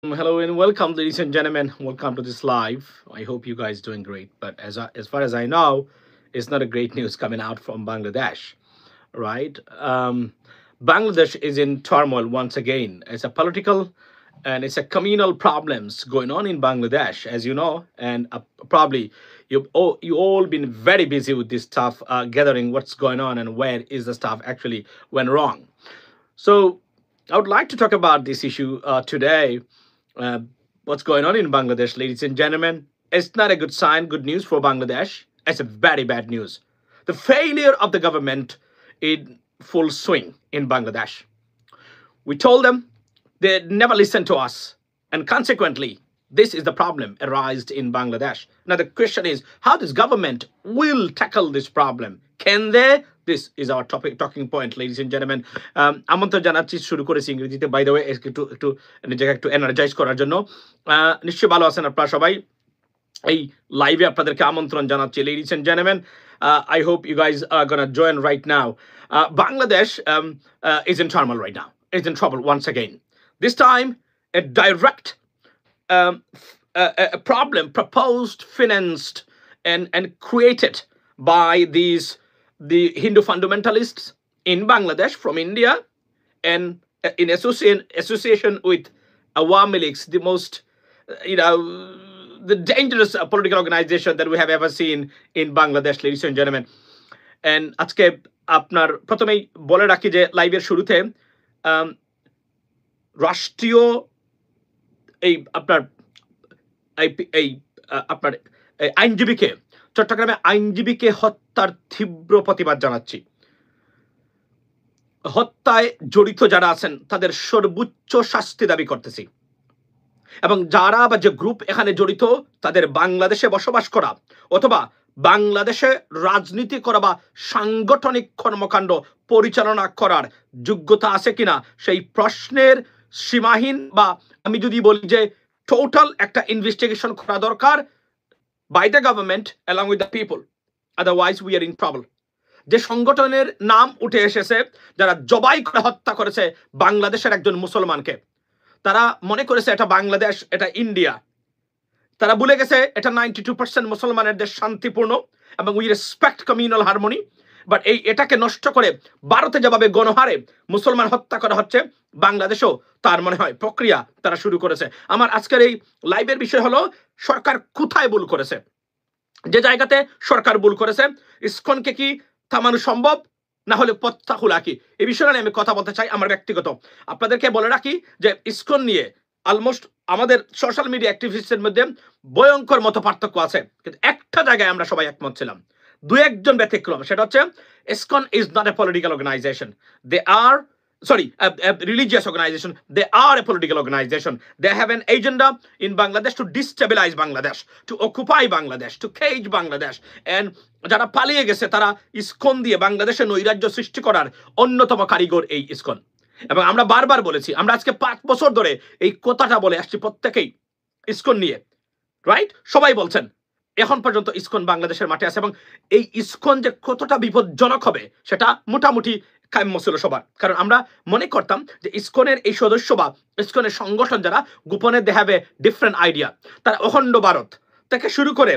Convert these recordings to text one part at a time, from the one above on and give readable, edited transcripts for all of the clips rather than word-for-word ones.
Hello and welcome, ladies and gentlemen. Welcome to this live. I hope you guys doing great. But as far as I know, it's not a great news coming out from Bangladesh, right? Bangladesh is in turmoil once again. It's a political and it's a communal problems going on in Bangladesh, as you know, and probably you all been very busy with this stuff, gathering what's going on and where is the stuff actually went wrong. So I would like to talk about this issue today. Uh, what's going on in Bangladesh, ladies and gentlemen? It's not a good sign, good news for Bangladesh. It's a very bad news. The failure of the government in full swing in Bangladesh. We told them they never listened to us, and consequently, this is the problem arised in Bangladesh. Now the question is, how this government will tackle this problem? Can they? This is our talking point, ladies and gentlemen. আমন্ত্রণ জানাচ্ছি, শুরু করেছি ইংরেজিতে। By the way, একটু একটু নিজেকে একটু energize করার জন্য। নিশ্চয়ই ভালো আছেন আপনারা সবাই। এই লাইভে আপনাদেরকে আমন্ত্রণ জানাচ্ছি, ladies and gentlemen. I hope you guys are gonna join right now. Bangladesh is in turmoil right now. Is in trouble once again. This time, a direct a problem proposed, financed, and created by the Hindu fundamentalists in Bangladesh from India, and in association with Awami Leagues, the most, the dangerous political organization that we have ever seen in Bangladesh, ladies and gentlemen. And আজকে আপনার প্রথমেই বলে রাখি যে লাইভের শুরুতে রাষ্ট্রীয় এই আপনার এই আপনার আইনজীবীকে, চট্টগ্রামে আইনজীবীকে হত্যার তীব্র প্রতিবাদ জানাচ্ছি। হত্যায় জড়িত যারা আছেন তাদের সর্বোচ্চ শাস্তি দাবি করতেছি, এবং যারা বা যে গ্রুপ এখানে জড়িত তাদের বাংলাদেশে বসবাস করা অথবা বাংলাদেশে রাজনীতি করা বা সাংগঠনিক কর্মকাণ্ড পরিচালনা করার যোগ্যতা আছে কিনা সেই প্রশ্নের সীমাহীন, বা আমি যদি বলি যে টোটাল একটা ইনভেস্টিগেশন করা দরকার by the government along with the people. Otherwise we are in trouble. যে সংগঠনের নাম উঠে এসেছে যারা জবাই করে হত্যা করেছে বাংলাদেশের একজন মুসলমানকে, তারা মনে করেছে এটা বাংলাদেশ, এটা ইন্ডিয়া। তারা ভুলে গেছে এটা 92% মুসলমানের দেশ, শান্তিপূর্ণ, এবং we respect communal harmony. But এটাকে নষ্ট করে ভারতে যেভাবে গণহারে মুসলমান হত্যা করা হচ্ছে, বাংলাদেশেও তার মনে হয় প্রক্রিয়া তারা শুরু করেছে। আমার আজকের এই লাইভের বিষয় হলো সরকার কোথায় ভুল করেছে। যে জায়গাতে সরকার ভুল করেছে, ইসকনকে কি থামানো সম্ভব, না হলে পথটা খোলা কি, এই বিষয়ে নিয়ে আমি কথা বলতে চাই। আমার ব্যক্তিগত আপনাদেরকে বলে রাখি যে ইসকন নিয়ে অলমোস্ট আমাদের সোশ্যাল মিডিয়া অ্যাক্টিভিস্টদের মধ্যে ভয়ঙ্কর মত পার্থক্য আছে, কিন্তু একটা জায়গায় আমরা সবাই একমত ছিলাম, দু একজন ব্যতিক্রম। সেটা হচ্ছে ISKCON is not a political organization, they are a religious organization. They are a political organization. They have an agenda in Bangladesh to destabilize Bangladesh, to occupy Bangladesh, to cage Bangladesh. And যারা পালিয়ে গেছে তারা ISKCON দিয়ে বাংলাদেশে নৈরাজ্য সৃষ্টি করার অন্যতম কারিগর এই ইসকন। এবং আমরা বারবার বলেছি, আমরা আজকে 5 বছর ধরে এই কথাটা বলে আসছি প্রত্যেকেই ইসকন নিয়ে, রাইট? সবাই বলছেন এখন পর্যন্ত ইসকন বাংলাদেশের মাঠে আছে, এবং এই ইসকন যে কতটা বিপজ্জনক হবে সেটা মোটামুটি কাম্য ছিল সবার। কারণ আমরা মনে করতাম যে ইসকনের এই সদস্য বা ইসকনের সংগঠন যারা গোপনে they have a different idea, তারা অখণ্ড ভারত থেকে শুরু করে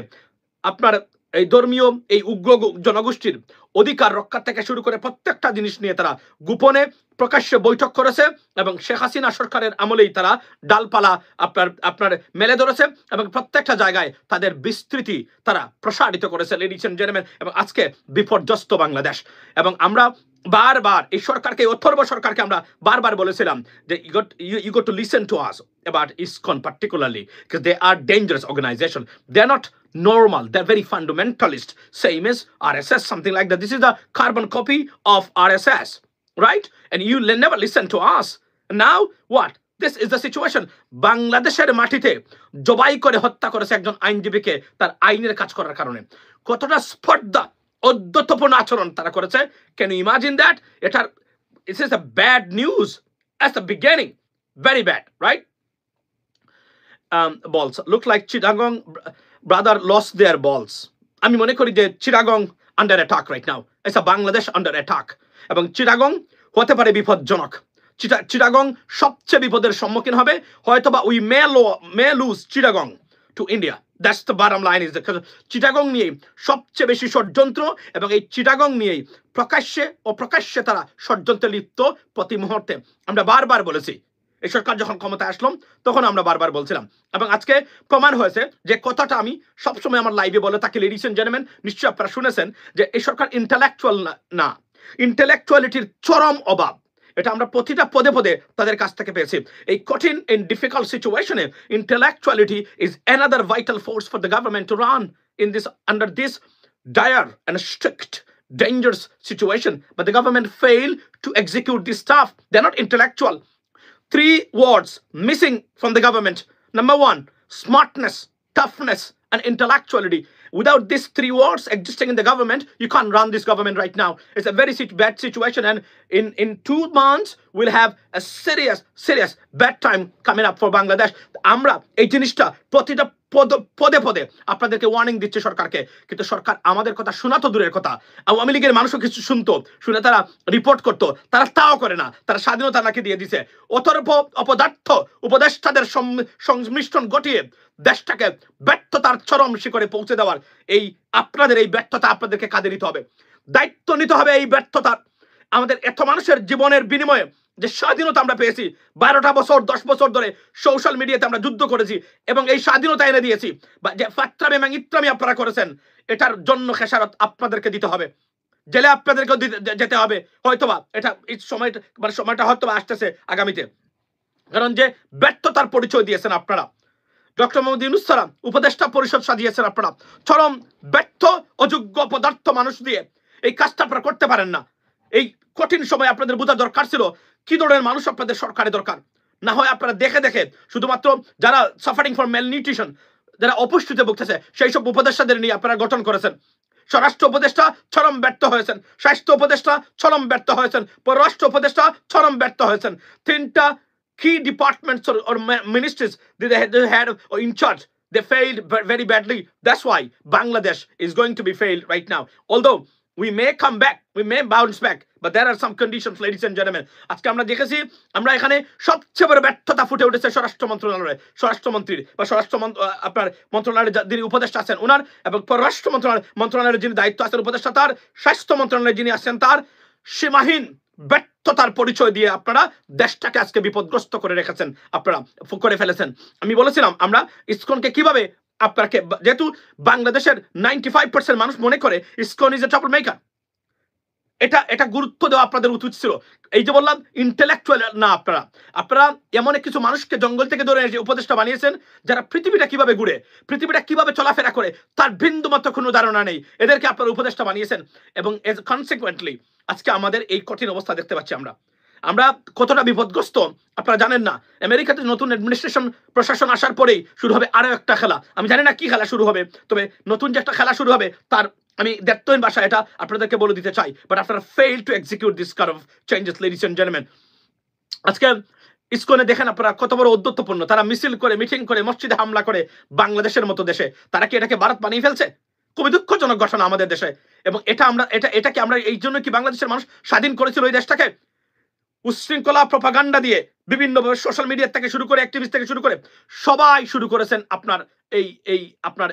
আপনার এই ধর্মীয় এই উগ্র জনগোষ্ঠীর অধিকার রক্ষা থেকে শুরু করে প্রত্যেকটা জিনিস নিয়ে তারা গোপনে প্রকাশ্যে বৈঠক করেছে, এবং শেখ হাসিনা সরকারের আমলেই তারা ডালপালা আপনার মেলে ধরেছে, এবং প্রত্যেকটা জায়গায় তাদের বিস্তৃতি তারা প্রসারিত করেছে, লেডিস এন্ড জেন্টলম্যান। এবং আজকে বিপর্যস্ত বাংলাদেশ। এবং আমরা বারবার এই সরকারকে, অথর্ব সরকারকে আমরা বারবার বলেছিলাম যে you got to listen to us about ISKCON particularly, because they are dangerous organization. They are not normal, they're very fundamentalist, same as RSS, something like that. This is the carbon copy of RSS, right? And you never listen to us. Now what? This is the situation. বাংলাদেশের মাটিতে জবাই করে হত্যা করেছে একজন আইনজীবীকে তার আইনের কাজ করার কারণে। কতটা স্পর্ধা, অদ্যতপূর্ণ আচরণ তারা করেছে। Can you imagine that? This is a bad news at the beginning, very bad, right? Balls look like Chittagong brother lost their balls. আমি মনে করি যে Chittagong under attack right now. It's a Bangladesh under attack, এবং Chittagong হতে পারে বিপজ্জনক। চিটাগং সবচেয়ে বিপদের সম্মুখীন হবে, হয়তোবা we may lose Chittagong to India. That's the bottom line is Chittagong নিয়েই সবচেয়ে বেশি ষড়যন্ত্র, এবং এই চিটাগং নিয়েই প্রকাশ্যে অপ্রকাশ্যে তারা ষড়যন্ত্রে লিপ্ত প্রতি মুহূর্তে। আমরা বারবার বলেছি, এই সরকার যখন ক্ষমতায় আসলাম তখন আমরা বারবার বলছিলাম, এবং আজকে প্রমাণ হয়েছে যে কথাটা আমি সবসময় আমার লাইভে বলে থাকি। লেডিস এন্ড জেন্টলম্যান, নিশ্চয়ই আপনারা শুনেছেন যে এই সরকার ইন্টেলেকচুয়াল না, ইন্টেলেকচুয়ালিটির চরম অভাব। এটা আমরা প্রতিটা পদে পদে তাদের কাছ থেকে পেয়েছি। এই কঠিন ইন ডিফিকাল্ট সিচুয়েশনে intellectuality is another vital force for the government to run in this under this dire and strict dangerous situation, but the government fail to execute this stuff. They're not intellectual. 3 words missing from the government. Number 1, smartness, toughness, and intellectuality. Without these 3 words existing in the government, you can't run this government right now. It's a very bad situation, and in 2 months we'll have a serious bad time coming up for Bangladesh. আমরা এই জিনিসটা প্রতিটা পদে পদে আপনাদেরকে warning দিচ্ছে সরকারকে, কিন্তু সরকার আমাদের কথা শোনা তো দূরের কথা, আওয়ামী লীগের মানুষও কিছু শুনতো, শুনে তারা রিপোর্ট করতো, তারা তাও করে না। তারা স্বাধীনতা নাকি দিয়ে দিছে, অতর্প অপদার্থ উপদেষ্টাদের সংমিশ্রণ ঘটিয়ে দেশটাকে ব্যর্থতার চরম শিখরে পৌঁছে দেওয়ার এই আপনাদের এই ব্যর্থতা আপনাদেরকে কাঁধে নিতে হবে, দায়িত্ব নিতে হবে। এই ব্যর্থতার আমাদের এত মানুষের জীবনের বিনিময়ে যে স্বাধীনতা আমরা পেয়েছি, 12টা বছর 10 বছর ধরে সোশ্যাল মিডিয়াতে আমরা যুদ্ধ করেছি এবং এই স্বাধীনতা এনে দিয়েছি, বা যে ফাত্রামি এবং ইত্রামি আপনারা করেছেন, এটার জন্য খেসারত আপনাদেরকে দিতে হবে, জেলে আপনাদেরকে যেতে হবে। হয়তোবা এটা এই সময়টা হয়তোবা আসতেছে আগামীতে, কারণ যে ব্যর্থতার পরিচয় দিয়েছেন আপনারা, ডক্টর মোহাম্মদ ইউনূস স্যার উপদেষ্টা পরিষদ সাজিয়েছেন আপনারা, চরম ব্যর্থ অযোগ্য পদার্থ মানুষ দিয়ে এই কাজটা আপনারা করতে পারেন না। এই কঠিন সময় আপনাদের বোঝা দরকার ছিল কি ধরনের মানুষ আপনাদের সরকারে দরকার। না হয় আপনারা দেখে দেখে শুধুমাত্র যারা সাফারিং ফর ম্যালনিউট্রিশন, যারা অপুষ্টিতে ভুগতেছে, সেই সব উপদেষ্টাদের নিয়ে আপনারা গঠন করেছেন। স্বরাষ্ট্র উপদেষ্টা চরম ব্যর্থ হয়েছেন, স্বাস্থ্য উপদেষ্টা চরম ব্যর্থ হয়েছেন, পররাষ্ট্র উপদেষ্টা চরম ব্যর্থ হয়েছেন। 3টা key departments or ministries they had in charge, they failed very badly. That's why Bangladesh is going to be failed right now. Although we may come back, we may bounce back, but there are some conditions, ladies and gentlemen. আজকে আমরা দেখেছি, আমরা এখানে সবচেয়ে বড় ব্যর্থতা ফুটে উঠেছে স্বরাষ্ট্র মন্ত্রণালয়ে, স্বরাষ্ট্রমন্ত্রীর বা স্বরাষ্ট্র আপনার মন্ত্রণালয়ের যিনি উপদেষ্টা আছেন ওনার, এবং পররাষ্ট্র মন্ত্রণালয়ের যিনি দায়িত্ব আছেন উপদেষ্টা তার, স্বাস্থ্য মন্ত্রণালয়ে যিনি আছেন তার, সীমাহীন ব্যর্থতার পরিচয় দিয়ে আপনারা দেশটাকে আজকে বিপদগ্রস্ত করে রেখেছেন, আপনারা করে ফেলেছেন। আমি বলেছিলাম আমরা ইসকনকে কিভাবে আপনাকে, যেহেতু বাংলাদেশের 95% মানুষ মনে করে ISKCON is a trouble maker, এটা গুরুত্ব দেওয়া আপনাদের উচিত ছিল। এই যে বললাম ইন্টেলেকচুয়াল না, আপনারা এমন কিছু মানুষকে জঙ্গল থেকে ধরে এসে উপদেষ্টা বানিয়েছেন যারা পৃথিবীটা কিভাবে ঘুরে, পৃথিবীটা কিভাবে চলাফেরা করে তার বিন্দুমাত্র কোনো ধারণা নেই, এদেরকে আপনারা উপদেষ্টা বানিয়েছেন। এবং এজ কনসিকুয়েন্টলি আজকে আমাদের এই কঠিন অবস্থা দেখতে পাচ্ছি আমরা কতটা বিপদগ্রস্ত আপনারা জানেন না। আমেরিকাতে নতুন অ্যাডমিনিস্ট্রেশন প্রশাসন আসার পরেই শুরু হবে আরো একটা খেলা, আমি জানি না কি খেলা শুরু হবে, তবে নতুন যে একটা খেলা শুরু হবে তার আমি দেখতেন ভাষা এটা আপনাদেরকে বলে দিতে চাই, বাট আপনারা fail to execute this kind of changes, ladies and gentleman. আজকে ইসকনে দেখেন আপনারা কত বড় উদ্যত্তপূর্ণ, তারা মিছিল করে, মিটিং করে, মসজিদে হামলা করে বাংলাদেশের মতো দেশে। তারা কি এটাকে ভারত বানিয়ে ফেলছে? খুবই দুঃখজনক ঘটনা আমাদের দেশে। এবং এটাকে আমরা এই জন্য কি বাংলাদেশের মানুষ স্বাধীন করেছিল ওই দেশটাকে? উচ্ছৃঙ্খলা প্রপাগান্ডা দিয়ে বিভিন্নভাবে সোশ্যাল মিডিয়া থেকে শুরু করে, অ্যাক্টিভিস্ট থেকে শুরু করে সবাই শুরু করেছেন আপনার আপনার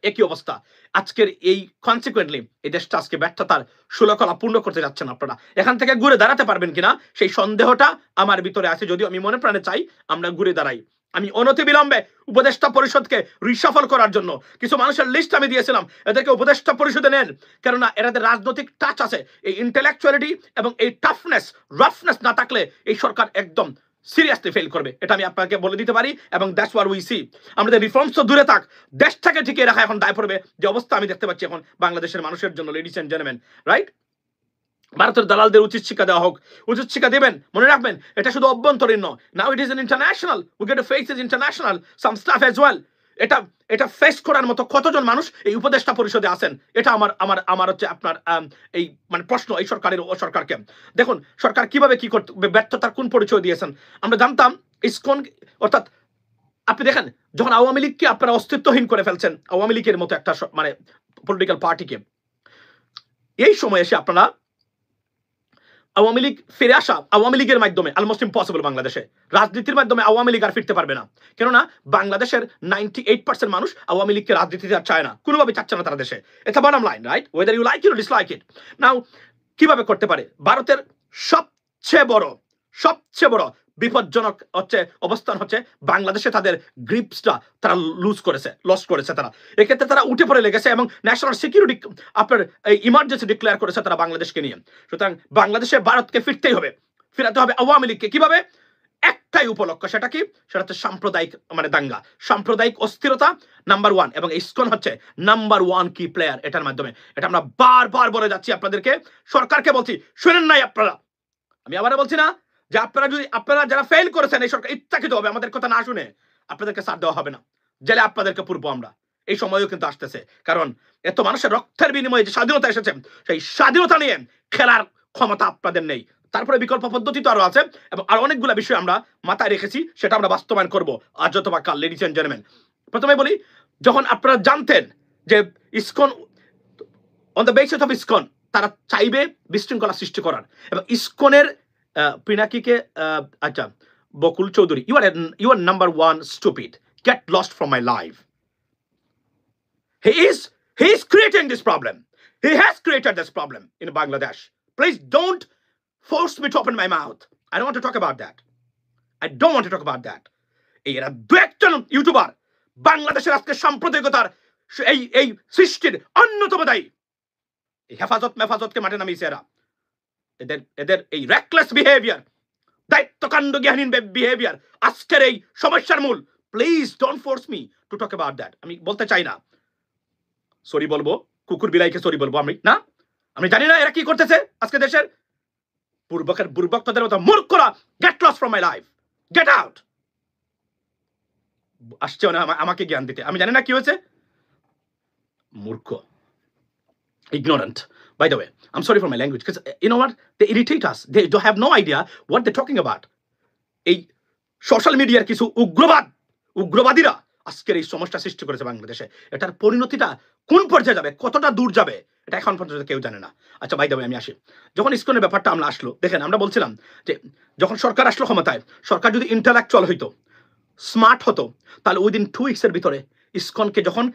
একই অবস্থা। আজকের এই কনসিকুয়েন্টলি এই দেশটা আজকে ব্যর্থতার সুলকলা পূর্ণ করতে যাচ্ছেন আপনারা। এখান থেকে ঘুরে দাঁড়াতে পারবেন কিনা সেই সন্দেহটা আমার ভিতরে আছে, যদিও আমি মনে প্রাণে চাই আমরা ঘুরে দাঁড়াই। আমি অনতিবিলম্বে উপদেষ্টা পরিষদকে রিশাফল করার জন্য কিছু মানুষের লিস্ট আমি দিয়েছিলাম, এদেরকে উপদেষ্টা পরিষদে নেন, কেননা এদের রাজনৈতিক টাচ আছে। এই ইন্টেলেকচুয়ালিটি এবং এই রাফনেস না থাকলে এই সরকার একদম সিরিয়াসলি ফেল করবে, এটা আমি আপনাকে বলে দিতে পারি। এবং দ্যাটস হোয়াট উই সি। আমাদের রিফর্মস তো দূরে থাক, দেশটাকে টিকিয়ে রাখা এখন দায় পড়বে, যে অবস্থা আমি দেখতে পাচ্ছি এখন বাংলাদেশের মানুষের জন্য, লেডিস এন্ড জেন্টলম্যান, রাইট? ভারতের দালালদের উচিত শিক্ষা দেওয়া হোক, উচিত শিক্ষা দেবেন। মনে রাখবেন এটা শুধু অভ্যন্তরীণ নয়, now it is an international, we get to face is international some stuff as well. এটা ফেস করার মতো কতজন মানুষ এই উপদেষ্টা পরিষদে আছেন, এটা আমার হচ্ছে আপনার এই মানে প্রশ্ন এই সরকারের ও সরকারকে। দেখুন সরকার কিভাবে কি করতে, ব্যর্থতার কোন পরিচয় দিয়েছেন আমরা জানতাম। ইসকন অর্থাৎ আপনি দেখেন যখন আওয়ামী লীগকে আপনারা অস্তিত্বহীন করে ফেলছেন, আওয়ামী লীগের মতো একটা মানে পলিটিক্যাল পার্টিকে, এই সময় এসে আপনারা আওয়ামী লীগ ফিরে আসা আওয়ামী লীগের মাধ্যমে অলমোস্ট ইম্পসিবল। বাংলাদেশে রাজনীতির মাধ্যমে আওয়ামী লীগ আর ফিরতে পারবে না, কেননা বাংলাদেশের 98% মানুষ আওয়ামী লীগকে রাজনীতিতে আর চায় না, কোনোভাবে চাচ্ছে না তারা দেশে। এটা bottom line, right? Whether you like it or dislike it. Now কিভাবে করতে পারে? ভারতের সবচেয়ে বড় বিপজ্জনক হচ্ছে অবস্থান হচ্ছে বাংলাদেশে তাদের গ্রিপসটা তারা লস করেছে তারা। এক্ষেত্রে তারা উঠে পড়ে লেগেছে এবং ন্যাশনাল সিকিউরিটি আপনার ইমার্জেন্সি ডিক্লেয়ার করেছে তারা বাংলাদেশকে নিয়ে। সুতরাং বাংলাদেশে ভারতকে ফিরাতে হবে আওয়ামী লীগকে। কিভাবে? একটাই উপলক্ষ, সেটা কি? সেটা হচ্ছে সাম্প্রদায়িক দাঙ্গা, সাম্প্রদায়িক অস্থিরতা নাম্বার 1, এবং ইসকন হচ্ছে নাম্বার 1 কি প্লেয়ার এটার মাধ্যমে। এটা আমরা বারবার বলে যাচ্ছি আপনাদেরকে, সরকারকে বলছি, শুনেন নাই আপনারা? আমি আবার বলছি না যে আপনারা যারা ফেল করেছেন এই সরকার ইচ্ছাকৃত হবে আমাদের কথা না শুনে আপনাদেরকে ছাড় দেওয়া হবে না, জেলে আপনাদেরকে পূর্ব আমরা। এই সময়ও কিন্তু আসতেছে, কারণ এত মানুষের রক্তের বিনিময়ে যে স্বাধীনতা এসেছে সেই স্বাধীনতা নিয়ে খেলার ক্ষমতা আপনাদের নেই। তারপরে বিকল্প পদ্ধতি তো আরো আছে এবং আরো অনেকগুলো বিষয় আমরা মাথায় রেখেছি, সেটা আমরা বাস্তবায়ন করবো আজ অথবা কাল। লেডিজ এন্ড জেন্টলম্যান, প্রথমে বলি, যখন আপনারা জানতেন যে ISKCON on the basis of ISKCON তারা চাইবে বিশৃঙ্খলা সৃষ্টি করার, এবং ইসকনের পিনাকিকে আচ্ছা Bakul Chowdhury, you are number 1 stupid, get lost from my life. He is creating this problem. He has created this problem in Bangladesh. Please don't force me to open my mouth. I don't want to talk about that. I don't want to talk about that. এরা দুইজন YouTuber বাংলাদেশের আজকে সাম্প্রদায়িকতার এই সৃষ্টির অন্যতম দায়ী। এই মেফাজতকে মাঠে নামিয়েছে এরা। এদের এই রেকলেস বিহেভিয়ার, দায়িত্বকাণ্ড জ্ঞানহীন বিহেভিয়ার আজকের এই সমস্যার মূল। Please don't force me to talk about that. আমি বলতে চাই না, সরি বলবো, কুকুর বিলাইকে সরি বলবো আমি জানি না এরা কি করতেছে আজকে দেশের। বুর্বকদের মতো মূর্খরা, get lost from my life, get out. আসছে আমাকে জ্ঞান দিতে, আমি জানি না কি হয়েছে। মূর্খ, ignorant. By the way, I'm sorry for my language, because you know what? They irritate us. They don't have no idea what they're talking about. এই সোশ্যাল মিডিয়ার কিছু উগ্রবাদীরা আজকের এই সমস্যা সৃষ্টি করেছে বাংলাদেশে। এটার পরিণতিটা কোন পর্যায়ে যাবে, কতটা দূর যাবে, এটা এখন পর্যন্ত কেউ জানে না। আচ্ছা, বাই দ্য ওয়ে, আমি আসি। যখন ইসকনের ব্যাপারটা আমরা আসলো, দেখেন আমরা বলছিলাম যে যখন সরকার আসলো ক্ষমতায়, সরকার যদি ইন্টালেকচুয়াল হইতো, স্মার্ট হতো, তাহলে উইদিন 2 উইকসের ভিতরে ইসকনকে, যখন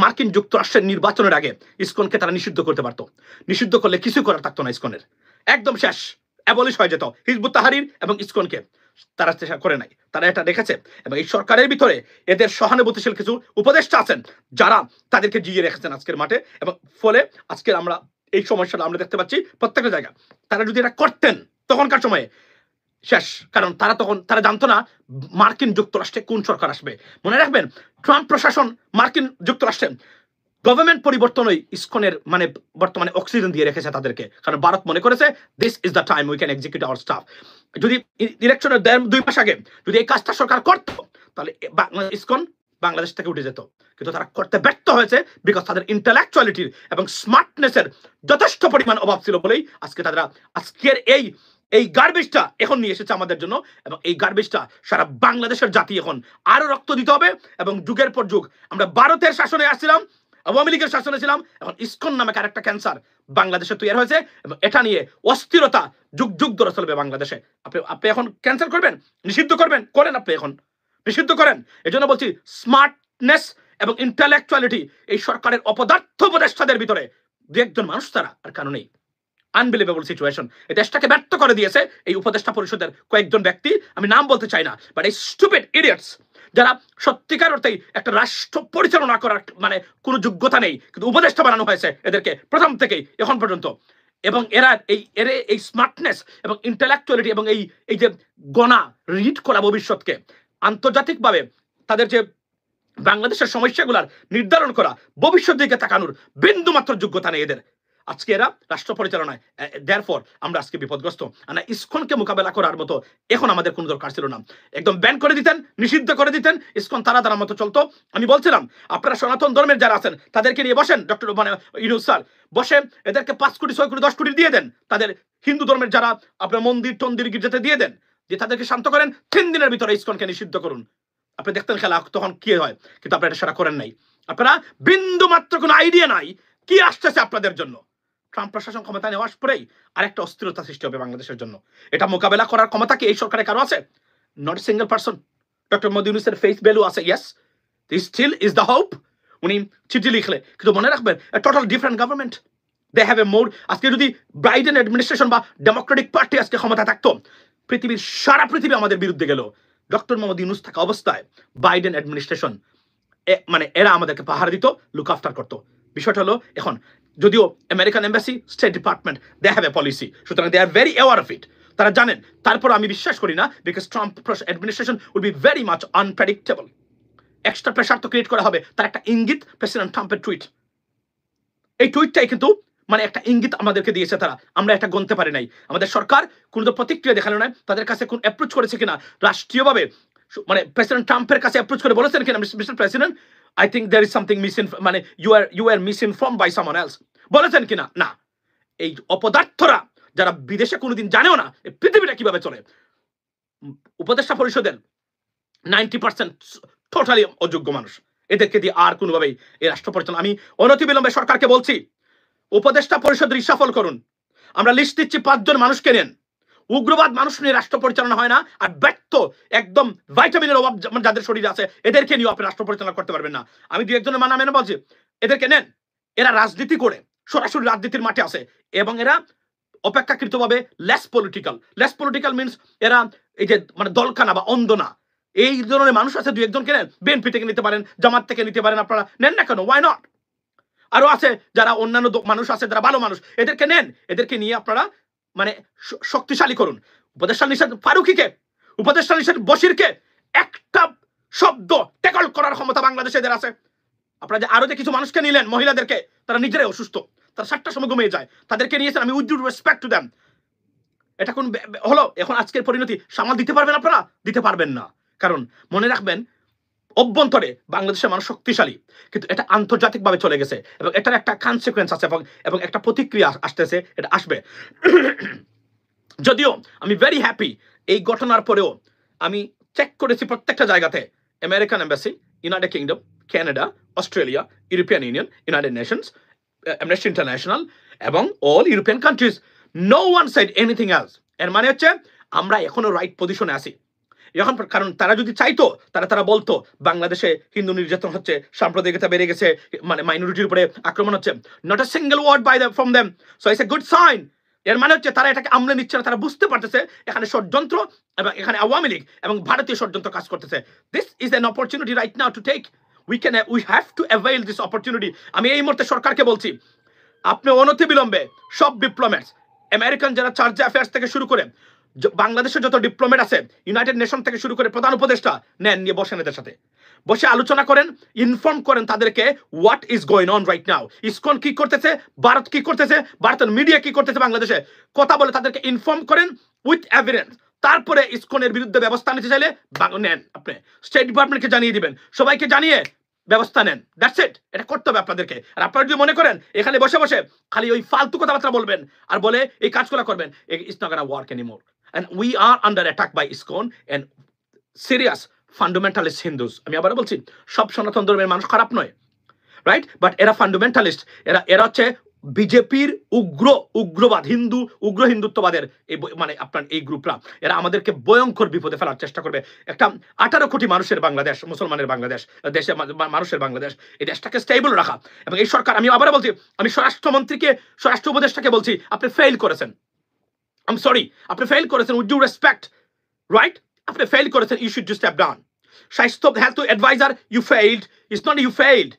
মার্কিন যুক্তরাষ্ট্রের নির্বাচনের আগে ইসকনকে তারা নিষিদ্ধ করতে পারতো। নিষিদ্ধ করলে কিছু করার থাকতো না, ইসকনের একদম শেষ, অ্যাবলিশ হয়ে যেত হিজবুত তাহরির এবং ইসকনকে। তারা চেষ্টা করে নাই, তারা এটা দেখেছে, এবং এই সরকারের ভিতরে এদের সহানুভূতিশীল কিছু উপদেষ্টা আছেন যারা তাদেরকে জিয়ে রেখেছেন আজকের মাঠে, এবং ফলে আজকের আমরা এই সমস্যাটা আমরা দেখতে পাচ্ছি প্রত্যেকটা জায়গায়। তারা যদি এটা করতেন তখনকার সময়ে শেষ, কারণ তারা জানতো না মার্কিন যুক্তরাষ্ট্রে কোন সরকার আসবে। মনে রাখবেন, ট্রাম্প প্রশাসন মার্কিন যুক্তরাষ্ট্রে গভর্নমেন্ট পরিবর্তনই ইসকনের বর্তমানে অক্সিজেন দিয়ে রেখেছে তাদেরকে, কারণ ভারত মনে করেছে this is the time we can execute hour staff. যদি ইলেকশনের 2 মাস আগে যদি এই কাজটা সরকার করত, তাহলে ইসকন বাংলাদেশ থেকে উঠে যেত। কিন্তু তারা করতে ব্যর্থ হয়েছে, বিকজ তাদের ইন্টেলেকচুয়ালিটির এবং স্মার্টনেসের যথেষ্ট পরিমাণ অভাব ছিল বলেই আজকে তারা আজকের এই গার্বেজটা এখন নিয়ে এসেছে আমাদের জন্য, এবং এই গার্বেজটা সারা বাংলাদেশের জাতি এখন আরো রক্ত দিতে হবে। এবং যুগের পর যুগ আমরা ভারতের শাসনে আসছিলাম, আওয়ামী লীগের শাসনে ছিলাম, এখন ইসকন নামে আরেকটা ক্যান্সার বাংলাদেশে তৈরি হয়েছে, এবং এটা নিয়ে অস্থিরতা যুগ যুগ ধরে চলবে বাংলাদেশে। আপনি এখন ক্যান্সেল করবেন, নিষিদ্ধ করবেন, করেন, আপনি এখন নিষিদ্ধ করেন। এই জন্য বলছি, স্মার্টনেস এবং ইন্টেলেকচুয়ালিটি এই সরকারের অপদার্থ উপদেষ্টাদের ভিতরে 2-1 মানুষ তারা, আর কারণেই আনবিলিভেবল সিচুয়েশন। এই দেশটাকে ব্যর্থ করে দিয়েছে এই উপদেষ্টা পরিষদের কয়েকজন ব্যক্তি, আমি নাম বলতে চাই না, বাট এই স্টুপিড ইডিয়টস যারা সত্যিকার অর্থেই একটা রাষ্ট্র পরিচালনা করার কোনো যোগ্যতা নেই, কিন্তু উপদেষ্টা বানানো হয়েছে এদেরকে প্রথম থেকেই এখন পর্যন্ত। এবং এরা এই স্মার্টনেস এবং ইন্টেলেকচুয়ালিটি এবং এই যে গণা রিড করা ভবিষ্যৎকে আন্তর্জাতিকভাবে তাদের যে বাংলাদেশের সমস্যাগুলার নির্ধারণ করা, ভবিষ্যৎ দিকে তাকানোর বিন্দুমাত্র যোগ্যতা নেই এদের। আজকে এরা রাষ্ট্র পরিচালনায়, দেয়ারফর আমরা আজকে বিপদগ্রস্ত। ইসকনকে মোকাবেলা করার মতো এখন আমাদের কোনো দরকার ছিল না। একদম ব্যান করে দিতেন, নিষিদ্ধ করে দিতেন, ইসকন তারা মতো চলতো। আমি বলছিলাম, আপনারা সনাতন ধর্মের যারা আছেন তাদেরকে নিয়ে বসেন, ডক্টর ইউনূস স্যার বসে এদেরকে 5 কোটি 6 কোটি 10 কোটি দিয়ে দেন। তাদের হিন্দু ধর্মের যারা আপনার মন্দির টন্দির গির্জাতে দিয়ে দেন, যে তাদেরকে শান্ত করেন, 3 দিনের ভিতরে ইসকনকে নিষিদ্ধ করুন। আপনি দেখতেন খেলা তখন কি হয়, কিন্তু আপনারা এটা সেটা করেন নাই। আপনারা বিন্দু মাত্র কোনো আইডিয়া নাই কি আসতেছে আপনাদের জন্য। ট্রাম্প প্রশাসন ক্ষমতা নেওয়ার পরেই আরেকটা অস্থিরতা সৃষ্টি হবে বাংলাদেশের জন্য। এটা মোকাবেলা করার ক্ষমতা কি এই সরকারের কারো আছে? Not a single person. Doctor Modi ইউনূসের ফেস ভ্যালু আছে, yes, still is the hope. উনি চিঠি লিখলে, কিন্তু মনে রাখবেন total different government, they have a more. আজকে যদি বাইডেন অ্যাডমিনিস্ট্রেশন বা ডেমোক্রেটিক পার্টি আজকে ক্ষমতা থাকতো, পৃথিবীর সারা পৃথিবী আমাদের বিরুদ্ধে গেল, ডক্টর মোহাম্মদ ইউনূস থাকা অবস্থায় বাইডেন অ্যাডমিনিস্ট্রেশন মানে এরা আমাদেরকে পাহারা দিত, লুক আফটার করতো। বিষয়টা হলো এখন যদিও American embassy, state department, they have a policy, সুতরাং they are very aware of it, তারা জানেন। তারপর আমি বিশ্বাস করি না, because Trump administration will be very much unpredictable. Extra pressure তো ক্রিয়েট করা হবে, তার একটা ইঙ্গিত প্রেসিডেন্ট ট্রাম্পের টুইট, এই টুইটটাই কিন্তু মানে একটা ইঙ্গিত আমাদেরকে দিয়েছে তারা, আমরা এটা গণতে পারি নাই। আমাদের সরকার কোনো তো প্রতিক্রিয়া দেখানো নাই, তাদের কাছে কোন অ্যাপ্রোচ করেছে কিনা রাষ্ট্রীয়ভাবে, মানে প্রেসিডেন্ট ট্রাম্পের কাছে অ্যাপ্রোচ করে বলেছেন কিনা, mister president I think there is something মানে you are misinformed by someone else, বলেছেন কিনা? না। এই অপদার্থরা যারা বিদেশে কোনোদিন জানেও না এই পৃথিবীটা কিভাবে চলে, উপদেষ্টা পরিষদের 90% টোটালি অযোগ্য মানুষ, এদেরকে দিয়ে আর কোনোভাবেই এই রাষ্ট্র পরিচালনা। আমি অনতিবিলম্বে সরকারকে বলছি, উপদেষ্টা পরিষদ রিসাফল করুন। আমরা লিস্ট দিচ্ছি 5 জন মানুষকে নেন। উগ্রবাদ মানুষ নিয়ে রাষ্ট্র পরিচালনা হয় না, আর ব্যর্থ একদম ভাইটামিনের অভাব যাদের শরীরে আছে এদেরকে নিয়ে আপনি রাষ্ট্র পরিচালনা করতে পারবেন না। আমি 2-1 জনের মেনে বলছি, এদেরকে নেন। এরা রাজনীতি করে সরাসরি রাজনীতির মাঠে আছে, এবং এরা অপেক্ষাকৃতভাবে লেস পলিটিক্যাল মিনস এরা এই যে মানে দলকানা বা অন্ধ না, এই ধরনের মানুষ আছে। 2-1 জনকে নেন, বিএনপি থেকে নিতে পারেন, জামাত থেকে নিতে পারেন, আপনারা নেন না কেন? Why not? আরো আছে যারা অন্যান্য মানুষ আছে যারা ভালো মানুষ, এদেরকে নেন, এদেরকে নিয়ে আপনারা মানে শক্তিশালী করুন। উপদেষ্টা নিষেধ ফারুকিকে, উপদেষ্টা নিষেধ বশিরকে একটা শব্দ ট্যাকল করার ক্ষমতা বাংলাদেশে এদের আছে। আপনারা যে আরো যে কিছু মানুষকে নিলেন, মহিলাদেরকে, তারা নিজেরাই অসুস্থ, তারা 7টার সময় ঘুমিয়ে যায়, তাদেরকে নিয়েছেন, আমি with due respect to them. এটা কোন হলো? এখন আজকের পরিণতি সামাল দিতে পারবেন আপনারা? দিতে পারবেন না। কারণ মনে রাখবেন অভ্যন্তরে বাংলাদেশের মানুষ শক্তিশালী, কিন্তু এটা আন্তর্জাতিকভাবে চলে গেছে, এবং এটার একটা কনসিকুয়েন্স আছে, এবং একটা প্রতিক্রিয়া আসতেছে, এটা আসবে। যদিও আমি ভেরি হ্যাপি, এই ঘটনার পরেও আমি চেক করেছি প্রত্যেকটা জায়গাতে, American embassy, United Kingdom, Canada, Australia, European Union, United Nations, Amnesty International এবং all European countries, no one said anything else. এর মানে হচ্ছে আমরা এখনো রাইট পজিশনে আছি। এখন কারণ তারা যদি চাইতো, তারা বলতো বাংলাদেশে হিন্দু নির্যাতন হচ্ছে, সাম্প্রদায়িকতা বেড়ে গেছে, মানে মাইনরিটির উপরে আক্রমণ হচ্ছে, not a single word by from them, so it's a good sign. এর মানে হচ্ছে তারা এটাকে আমলে নিচ্ছে না, তারা বুঝতে পারতেছে এখানে ষড়যন্ত্র এবং এখানে আওয়ামী লীগ এবং ভারতীয় ষড়যন্ত্র কাজ করতেছে। This is an opportunity right now to take, we have to avail this opportunity. আমি এই মুহূর্তে সরকারকে বলছি, আপনি অনতিবিলম্বে সব ডিপ্লোম্যাটস, আমেরিকান যারা চার্জ অ্যাফেয়ার্স থেকে শুরু করে বাংলাদেশে যত ডিপ্লোমেট আছে, ইউনাইটেড নেশন থেকে শুরু করে প্রধান উপদেষ্টা, নেন, নিয়ে বসেন, এদের সাথে বসে আলোচনা করেন, ইনফর্ম করেন তাদেরকে what is going on right now, ISKCON কি করতেছে, ভারত কি করতেছে, ভারতের মিডিয়া কি করতেছে বাংলাদেশে, কথা বলে তাদেরকে ইনফর্ম করেন উইথ এভিডেন্স। তারপরে ইসকনের বিরুদ্ধে ব্যবস্থা নিতে চাইলে নেন, আপনি স্টেট ডিপার্টমেন্টকে জানিয়ে দিবেন, সবাইকে জানিয়ে ব্যবস্থা নেন। দ্যাটস ইট, এটা করতে হবে আপনাদেরকে। আর আপনারা যদি মনে করেন এখানে বসে বসে খালি ওই ফালতু কথাবার্তা বলবেন আর বলে এই কাজগুলো করবেন, it's not gonna work anymore. And we are under attack by ISKCON and serious fundamentalist Hindus. আমি আবার বলছি, সব সনাতন ধর্মের মানুষ খারাপ নয়, রাইট? বাট এরা ফান্ডামেন্টালিস্ট, এরা হচ্ছে বিজেপির উগ্রবাদ, উগ্র হিন্দুত্ববাদের এই মানে আপনার এই গ্রুপরা, এরা আমাদেরকে ভয়ঙ্কর বিপদে ফেলার চেষ্টা করবে। একটা 18 কোটি মানুষের বাংলাদেশ, মুসলমানের বাংলাদেশ, দেশের মানুষের বাংলাদেশ, এই দেশটাকে স্টেবল রাখা। এবং এই সরকার, আমি আবার বলছি, আমি স্বরাষ্ট্রমন্ত্রীকে, স্বরাষ্ট্র উপদেষ্টাকে বলছি, আপনি ফেল করেছেন। I'm sorry, আপনি ফেল করেছেন, with due respect, right? আপনি ফেল করেছেন, you should just step down. Shaisto health advisor, you failed. It's not you failed.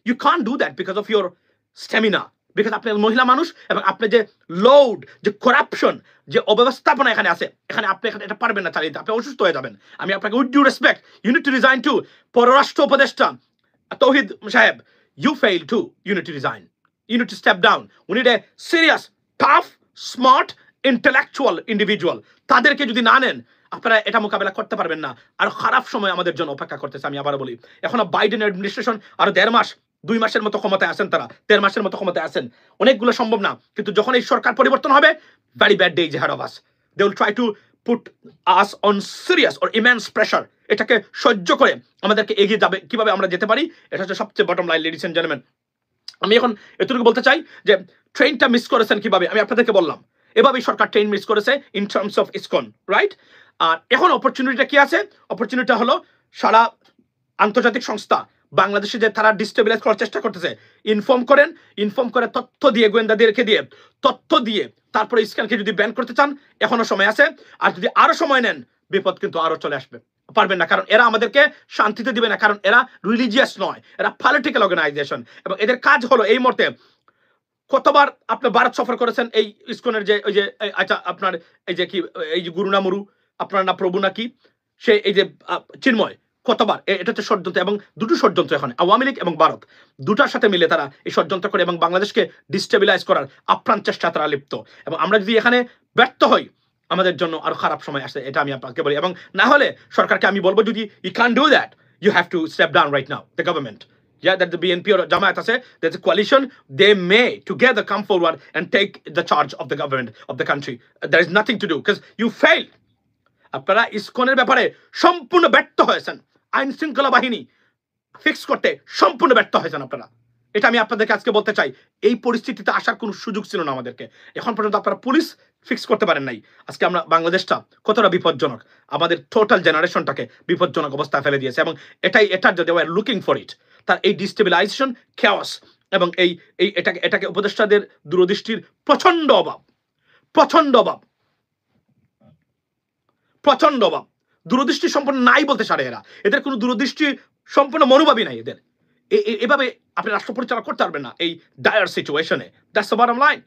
You can't do that because of your stamina. Because আপনি মহিলা মানুষ, এবং আপনি যে লোড, যে করাপশন, যে অব্যবস্থাপনা এখানে আছে, এখানে আপনি এটা পারবেন না চালিয়ে, আপনি অসুস্থ হয়ে যাবেন। আমি আপনাকে with due respect, you need to resign too. পররাষ্ট্র উপদেষ্টা তৌহিদ সাহেব, you failed too. You need to resign. You need to step down. We need a serious, tough, smart, intellectual individual. তাদেরকে যদি না নেন, আপনারা এটা মোকাবেলা করতে পারবেন না। আর খারাপ সময় আমাদের জন্য অপেক্ষা করতেছে। আমি আবার বলি, এখনো বাইডেন অ্যাডমিনিস্ট্রেশন আরো 1.5 মাস, 2 মাসের মতো ক্ষমতায় আছেন, তারা 1.5 মাসের মতো ক্ষমতায় আছেন, অনেকগুলো সম্ভব না। কিন্তু যখন এই সরকার পরিবর্তন হবে, very bad days ahead of us. They will try to put us on serious or immense pressure. এটাকে সহ্য করে আমাদেরকে এগিয়ে যাবে, কিভাবে আমরা যেতে পারি, এটা হচ্ছে সবচেয়ে bottom line, ladies and gentleman. আমি এখন এতটুকু বলতে চাই যে ট্রেনটা মিস করেছেন কিভাবে, আমি আপনাদেরকে বললাম এভাবেই সরকার ট্রেন মিস করেছে in terms of ISKCON, right? আর এখন অপরচুনিটিটা কি আছে? অপরচুনিটিটা হলো সারা আন্তর্জাতিক সংস্থা বাংলাদেশে যে তারা ডিস্টেবিলাইজ করার চেষ্টা করতেছে, ইনফর্ম করেন, ইনফর্ম করে তথ্য দিয়ে, গোয়েন্দাদেরকে দিয়ে তথ্য দিয়ে তারপরে ইসকনকে যদি ব্যান করতে চান এখনো সময় আছে। আর যদি আরো সময় নেন বিপদ কিন্তু আরো চলে আসবে, পারবেন না, কারণ এরা আমাদেরকে শান্তিতে দিবে না, কারণ এরা রিলিজিয়াস নয়, এরা পলিটিক্যাল অর্গানাইজেশন এবং এদের কাজ হলো এই মুহূর্তে কতবার আপনি ভারত সফর করেছেন এই ইসকনের যে ওই যে আচ্ছা আপনার এই যে কি এই যে গুরু না মুরু আপনার না প্রভু নাকি সে এই যে চিন্ময় কতবার এটা হচ্ছে ষড়যন্ত্র, এবং দুটো ষড়যন্ত্র এখন আওয়ামী লীগ এবং ভারত দুটার সাথে মিলে তারা এই ষড়যন্ত্র করে এবং বাংলাদেশকে ডিস্টেবিলাইজ করার আপ্রাণ চেষ্টা তারা লিপ্ত। এবং আমরা যদি এখানে ব্যর্থ হই আমাদের জন্য আরো খারাপ সময় আসে, এটা আমি আপনাকে বলি। এবং না হলে সরকারকে আমি বলবো যদি you can do that you have to step down right now the government. Yeah, that the BNP or Jamaat say there's a coalition, they may together come forward and take the charge of the government of the country. There is nothing to do because you failed. আপনারা ইসকনের ব্যাপারে সম্পূর্ণ ব্যর্থ হয়েছেন, আইন শৃঙ্খলা বাহিনী fix করতে সম্পূর্ণ ব্যর্থ হয়েছেন আপনারা। এটা আমি আপনাদেরকে আজকে বলতে চাই, এই পরিস্থিতিতে আসার কোনো সুযোগ ছিল না আমাদেরকে। এখন পর্যন্ত আপনারা পুলিশ ফিক্স করতে পারেন নাই। আজকে আমরা বাংলাদেশটা কতটা বিপজ্জনক, আমাদের টোটাল জেনারেশনটাকে বিপজ্জনক অবস্থায় ফেলে দিয়েছে এবং এটার যদি ওয়ার লুকিং ফর ইট, তার এই ডিস্টেবিলাইজেশন, খেওয়াস এবং এটাকে উপদেষ্টাদের দূরদৃষ্টির প্রচন্ড অভাব, প্রচন্ড অভাব, প্রচন্ড অভাব। দূরদৃষ্টি সম্পন্ন নাই বলতে সারে এরা, এদের কোনো দূরদৃষ্টি সম্পূর্ণ মনোভাবই নাই এদের। এভাবে আপনি রাষ্ট্র পরিচালনা করতে পারবেন না এই ডায়ার সিচুয়েশনে। That's the bottom line.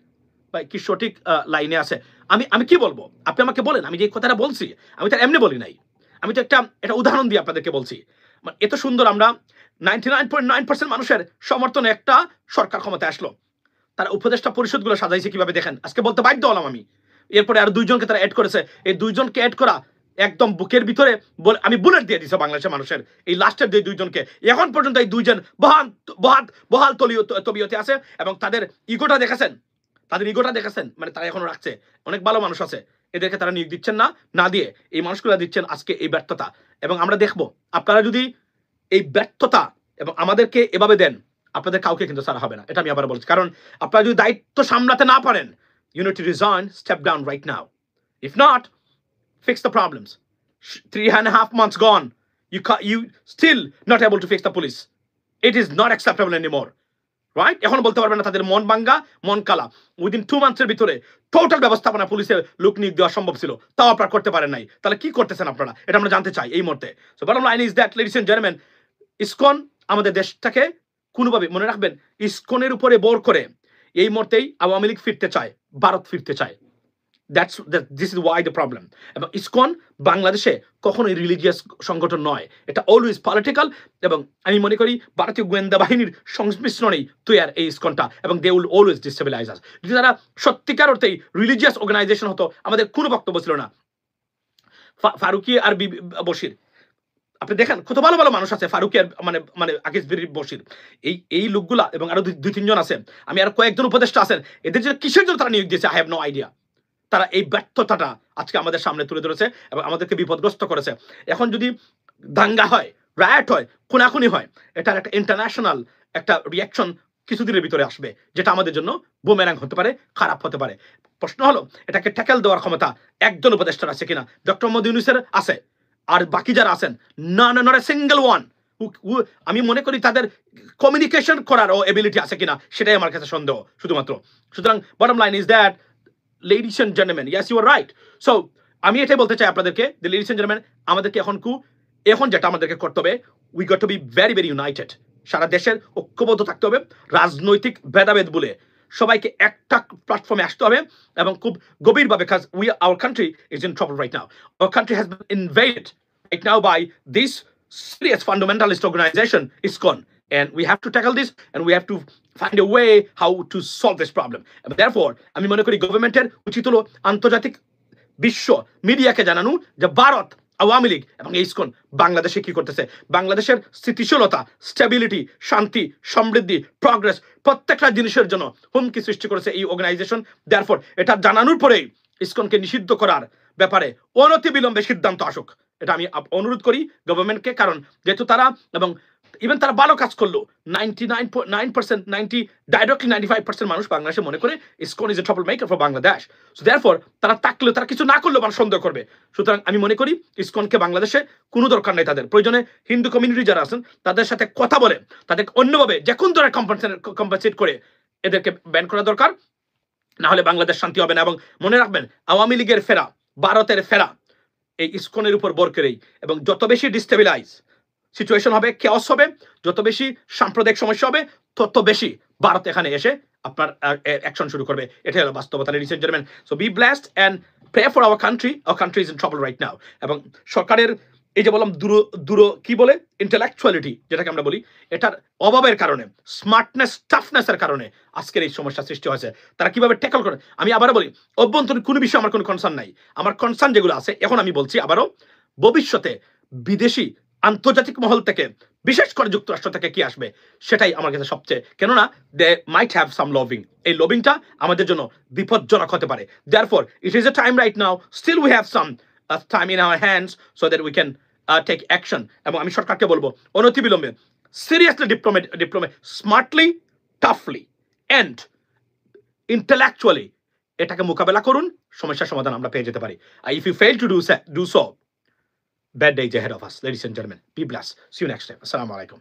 ভাই কি সঠিক লাইনে আছে? আমি কি বলবো, আপনি আমাকে বলেন। আমি যে কথাটা বলছি আমি তো এমনি বলি নাই, আমি তো একটা উদাহরণ দিয়ে আপনাদেরকে বলছি। মানে এত সুন্দর আমরা 99.9% মানুষের সমর্থনে একটা সরকার ক্ষমতায় আসলো, তারা উপদেষ্টা পরিষদগুলো সাজাইছে কিভাবে দেখেন, আজকে বলতে বাধ্য হলাম আমি। এরপরে আর দুইজনকে তারা অ্যাড করেছে, এই দুইজনকে অ্যাড করা একদম বুকের ভিতরে আমি বুলেট দিয়ে দিছে বাংলাদেশের মানুষের এই লাস্টের দুইজনকে। এখন পর্যন্ত এই দুইজন বহাল তবিয়তে আছে এবং তাদের ইগোটা দেখেছেন, তাদের ইগোটা দেখেছেন, মানে তারা এখনো রাখছে। অনেক ভালো মানুষ আছে, এদেরকে তারা নিয়োগ দিচ্ছেন না দিয়ে এই মানুষগুলো দিচ্ছেন আজকে এই ব্যর্থতা। এবং আমরা দেখবো আপনারা যদি এই ব্যর্থতা এবং আমাদেরকে এভাবে দেন, আপনাদের কাউকে কিন্তু ছাড়া হবে না, এটা আমি আবার বলছি। কারণ আপনারা যদি দায়িত্ব সামলাতে না পারেন, you need to resign, step down right now. If not, fix the problems. 3.5 months gone, you still not able to fix the police. It is not acceptable anymore, right? এখন বলতে পারবেন না তাদের মন ভাঙ্গা, মন কালা। উইদিন 2 মান্থসের ভিতরে টোটাল ব্যবস্থাপনা পুলিশের লোক নিয়োগ দেওয়া সম্ভব ছিল, তাও আপনারা করতে পারেন নাই। তাহলে কি করতেছেন আপনারা, এটা আমরা জানতে চাই এই মুহূর্তে। So bottom line is that, ladies and gentleman, ISKCON আমাদের দেশটাকে কোনোভাবে মনে রাখবেন, ইসকনের উপরে বোর করে এই মুহূর্তেই আওয়ামী লীগ ফিরতে চায়, ভারত ফিরতে চায়। This is why the problem. এবং ইসকন বাংলাদেশে কখনোই রিলিজিয়াস সংগঠন নয়, এটা অলওয়েজ পলিটিক্যাল। এবং আমি মনে করি ভারতীয় গোয়েন্দা বাহিনীর সংমিশ্রণেই তৈয়ার এই ইসকনটা, এবং দে উইল অলওয়েজ ডিস্টেবিলাইজ আস। যদি তারা সত্যিকার অর্থেই রিলিজিয়াস অর্গানাইজেশন হতো আমাদের কোনো বক্তব্য ছিল না। ফারুকি আর বশির, আপনি দেখেন কত ভালো ভালো মানুষ আছে, ফারুকি আর মানে আকিজ বশির, এই লোকগুলা এবং আরো 2-3 জন আছেন, আমি আর কয়েকজন উপদেষ্টা আছেন, এদের জন্য কিসের জন্য তারা নিয়োগ দিয়েছে আই হ্যাভ নো আইডিয়া। তারা এই ব্যর্থতাটা আজকে আমাদের সামনে তুলে ধরেছে এবং আমাদেরকে বিপদগ্রস্ত করেছে। এখন যদি দাঙ্গা হয়, রায়ট হয়, খুনাখুনি হয়, এটার একটা ইন্টারন্যাশনাল একটা রিয়াকশন কিছুদিনের ভিতরে আসবে, যেটা আমাদের জন্য বুমেরাং হতে পারে, খারাপ হতে পারে। প্রশ্ন হলো এটাকে ট্যাকেল দেওয়ার ক্ষমতা একজন উপদেষ্টার আছে কিনা? ডক্টর মোহাম্মদ ইউনূসের আছে, আর বাকি যারা আছেন নট এ সিঙ্গেল ওয়ান। আমি মনে করি তাদের কমিউনিকেশন করার এবিলিটি আছে কিনা সেটাই আমার কাছে সন্দেহ শুধুমাত্র। সুতরাং bottom line is that, ladies and gentlemen, yes you are right. So আমি এটাই বলতে চাই আপনাদেরকে, the ladies and gentlemen, আমাদেরকে এখন যেটা আমাদেরকে করতে হবে, we got to be very very united. সারা দেশের ঐক্যবদ্ধ থাকতে হবে, রাজনৈতিক ভেদাভেদ বলে সবাইকে একটা প্ল্যাটফর্মে আসতে হবে এবং খুব গভীরভাবে, because our country is in trouble right now. Our country has been invaded right now by this serious fundamentalist organization, ISKCON, and we have to tackle this and we have to find a way how to solve this problem. And therefore আমি মনে করি গভর্নমেন্টের উচিত হলো আন্তর্জাতিক বিশ্ব মিডিয়াকে জানানো যে ভারত, আওয়ামী লীগ এবং ইসকন বাংলাদেশে কি করতেছে, বাংলাদেশের স্থিতিশীলতা, স্টেবিলিটি, শান্তি, সমৃদ্ধি, প্রগ্রেস প্রত্যেকটা জিনিসের জন্য হুমকি সৃষ্টি করেছে এই অর্গানাইজেশন। therefore এটা জানানোর পরেই ইসকনকে নিষিদ্ধ করার ব্যাপারে অনতিবিলম্বে সিদ্ধান্ত আসুক। এটা আমি অনুরোধ করি গভর্নমেন্টকে, কারণ যেহেতু তারা এবং ইভেন তারা ভালো কাজ করলো, 99.9%, 95% মানুষ বাংলাদেশে মনে করে ISKCON is a trouble maker for Bangladesh. So therefore তারা থাকলেও তারা কিছু না করলেও মানুষ সন্দেহ করবে। সুতরাং আমি মনে করি ইসকনকে বাংলাদেশে কোনো দরকার নেই, তাদের প্রয়োজনে হিন্দু কমিউনিটি যারা আছেন তাদের সাথে কথা বলে তাদেরকে অন্যভাবে যে কোন ধরনের কম্পেনসেট করে এদেরকে ব্যান করা দরকার, না হলে বাংলাদেশ শান্তি হবে না। এবং মনে রাখবেন, আওয়ামী লীগের ফেরা, ভারতের ফেরা এই ইসকনের উপর ভর করেই, এবং যত বেশি ডিস্টেবিলাইজ সিচুয়েশন হবে, কেওস হবে, যত বেশি সাম্প্রদায়িক সমস্যা হবে, তত বেশি ভারত এখানে এসে আপনার অ্যাকশন শুরু করবে। এটাই হলো বাস্তবতা, ladies and gentlemen. So be blessed and pray for our country. Our country is in trouble right now. এবং সরকারের এই যে বললাম কি বলে ইন্টেলেকচুয়ালিটি যেটাকে আমরা বলি, এটার অভাবের কারণে, স্মার্টনেস টাফনেসের কারণে আজকের এই সমস্যা সৃষ্টি হয়েছে। তারা কিভাবে ট্যাকল করে, আমি আবারও বলি, অভ্যন্তরীণ কোনো বিষয়ে আমার কোনো কনসার্ন নাই। আমার কনসার্ন যেগুলো আছে, এখন আমি বলছি আবারও, ভবিষ্যতে বিদেশি আন্তর্জাতিক মহল থেকে, বিশেষ করে যুক্তরাষ্ট্র থেকে কি আসবে সেটাই আমার কাছে সবচেয়ে, কেননা দে মাইট হ্যাভ সাম লবিং, এই লবিংটা আমাদের জন্য বিপজ্জনক হতে পারে। Therefore it is a time right now, still we have some time in our hands so that we can take action. এবং আমি সরকারকে বলবো, অনতিবিলম্বে, seriously, diplomat smartly, toughly and intellectually এটাকে মোকাবেলা করুন, সমস্যার সমাধান আমরা পেয়ে যেতে পারি। If you fail to do so, bad days ahead of us, ladies and gentlemen. Be blessed. See you next time. Assalamu alaikum.